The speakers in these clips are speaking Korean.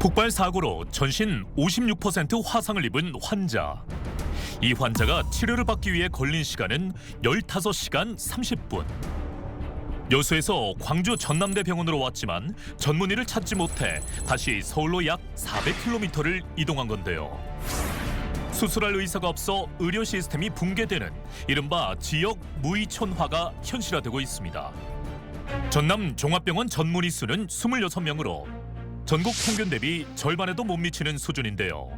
폭발 사고로 전신 56% 화상을 입은 환자. 이 환자가 치료를 받기 위해 걸린 시간은 15시간 30분. 여수에서 광주 전남대병원으로 왔지만 전문의를 찾지 못해 다시 서울로 약 400km를 이동한 건데요. 수술할 의사가 없어 의료 시스템이 붕괴되는 이른바 지역 무의촌화가 현실화되고 있습니다. 전남 종합병원 전문의 수는 26명으로 전국 평균 대비 절반에도 못 미치는 수준인데요.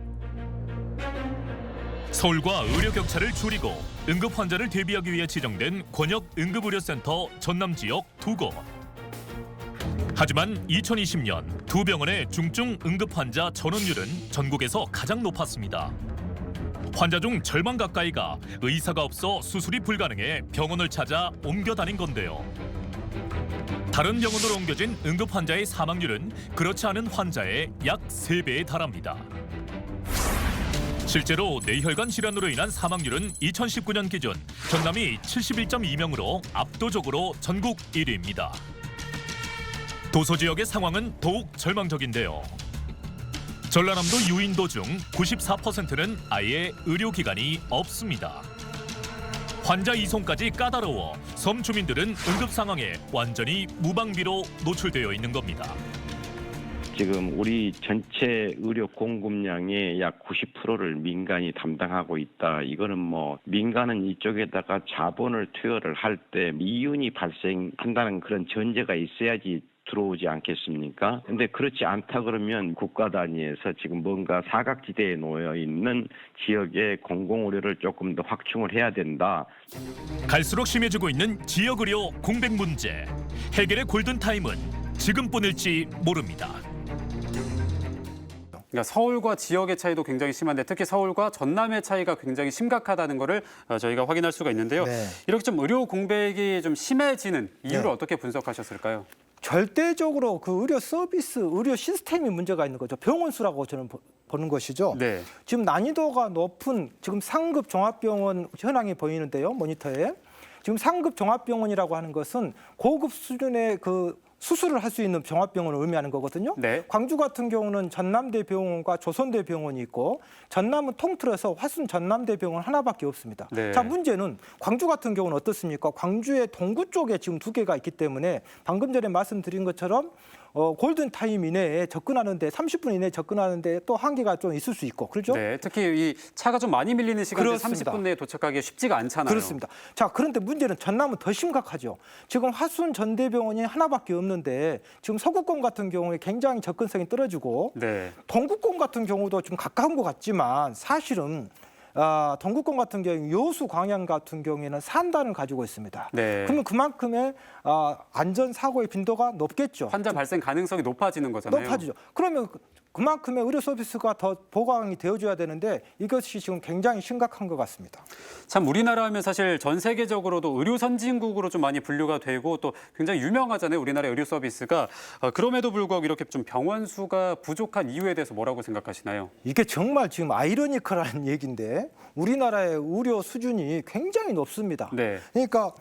서울과 의료 격차를 줄이고 응급 환자를 대비하기 위해 지정된 권역 응급의료센터 전남 지역 2곳. 하지만 2020년 두 병원의 중증 응급 환자 전원율은 전국에서 가장 높았습니다. 환자 중 절반 가까이가 의사가 없어 수술이 불가능해 병원을 찾아 옮겨 다닌 건데요. 다른 병원으로 옮겨진 응급 환자의 사망률은 그렇지 않은 환자의 약 3배에 달합니다. 실제로 뇌혈관 질환으로 인한 사망률은 2019년 기준 전남이 71.2명으로 압도적으로 전국 1위입니다. 도서 지역의 상황은 더욱 절망적인데요. 전라남도 유인도 중 94%는 아예 의료기관이 없습니다. 환자 이송까지 까다로워 섬 주민들은 응급 상황에 완전히 무방비로 노출되어 있는 겁니다. 지금 우리 전체 의료 공급량의 약 90%를 민간이 담당하고 있다. 이거는 민간은 이쪽에다가 자본을 투여를 할 때 이윤이 발생한다는 그런 전제가 있어야지 들어오지 않겠습니까? 근데 그렇지 않다 그러면 국가 단위에서 지금 뭔가 사각지대에 놓여 있는 지역의 공공의료를 조금 더 확충을 해야 된다. 갈수록 심해지고 있는 지역의료 공백 문제. 해결의 골든타임은 지금뿐일지 모릅니다. 그러니까 서울과 지역의 차이도 굉장히 심한데 특히 서울과 전남의 차이가 굉장히 심각하다는 것을 저희가 확인할 수가 있는데요. 네. 이렇게 좀 의료 공백이 좀 심해지는 이유를 네. 어떻게 분석하셨을까요? 절대적으로 그 의료 서비스, 의료 시스템이 문제가 있는 거죠. 병원 수라고 저는 보는 것이죠. 네. 지금 난이도가 높은 지금 상급 종합병원 현황이 보이는데요. 모니터에. 지금 상급 종합병원이라고 하는 것은 고급 수준의 그 수술을 할 수 있는 종합병원을 의미하는 거거든요. 네. 광주 같은 경우는 전남대병원과 조선대병원이 있고 전남은 통틀어서 화순 전남대병원 하나밖에 없습니다. 네. 자, 문제는 광주 같은 경우는 어떻습니까? 광주의 동구 쪽에 지금 2개가 있기 때문에 방금 전에 말씀드린 것처럼 골든타임 이내에 접근하는데 30분 이내에 접근하는데 또 한계가 좀 있을 수 있고 그렇죠? 네, 특히 이 차가 좀 많이 밀리는 시간대 그렇습니다. 30분 내에 도착하기 쉽지가 않잖아요. 그렇습니다. 자, 그런데 문제는 전남은 더 심각하죠. 지금 화순 전대병원이 하나밖에 없는데 지금 서구권 같은 경우에 굉장히 접근성이 떨어지고 네. 동구권 같은 경우도 좀 가까운 것 같지만 사실은 동구권 같은 경우 여수 광양 같은 경우에는 산단을 가지고 있습니다. 네. 그러면 그만큼의 안전 사고의 빈도가 높겠죠. 환자 발생 가능성이 높아지는 거잖아요. 높아지죠. 그러면 그만큼의 의료 서비스가 더 보강이 되어줘야 되는데 이것이 지금 굉장히 심각한 것 같습니다. 참 우리나라 하면 사실 전 세계적으로도 의료 선진국으로 좀 많이 분류가 되고 또 굉장히 유명하잖아요. 우리나라의 의료 서비스가. 그럼에도 불구하고 이렇게 좀 병원 수가 부족한 이유에 대해서 뭐라고 생각하시나요? 이게 정말 지금 아이러니컬한 얘기인데 우리나라의 의료 수준이 굉장히 높습니다. 네. 그러니까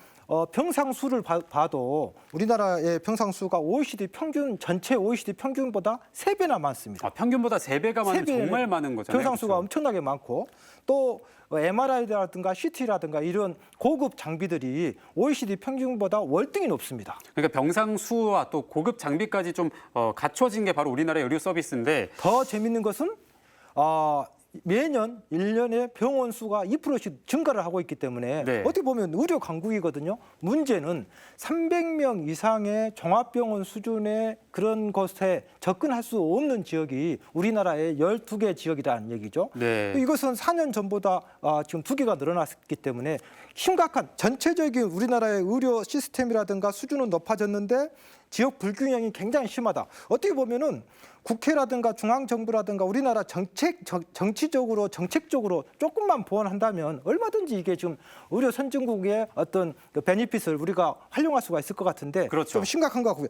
병상 수를 봐도 우리나라의 병상 수가 OECD 평균 전체 OECD 평균보다 3배나 많습니다. 평균보다 3배가 많은 3배 정말 많은 거잖아요. 병상 수가 그렇죠? 엄청나게 많고 또 MRI라든가 CT라든가 이런 고급 장비들이 OECD 평균보다 월등히 높습니다. 그러니까 병상 수와 또 고급 장비까지 좀 갖춰진 게 바로 우리나라의 의료 서비스인데 더 재밌는 것은 매년 1년에 병원 수가 2%씩 증가를 하고 있기 때문에 네. 어떻게 보면 의료 강국이거든요. 문제는 300명 이상의 종합병원 수준의 그런 것에 접근할 수 없는 지역이 우리나라의 12개 지역이라는 얘기죠. 네. 이것은 4년 전보다 지금 2개가 늘어났기 때문에 심각한 전체적인 우리나라의 의료 시스템이라든가 수준은 높아졌는데 지역 불균형이 굉장히 심하다. 어떻게 보면은 국회라든가 중앙정부라든가 우리나라 정치적으로 정책적으로 조금만 보완한다면 얼마든지 이게 지금 의료 선진국의 어떤 그 베니핏을 우리가 활용할 수가 있을 것 같은데 그렇죠. 좀 심각한 것 같고요.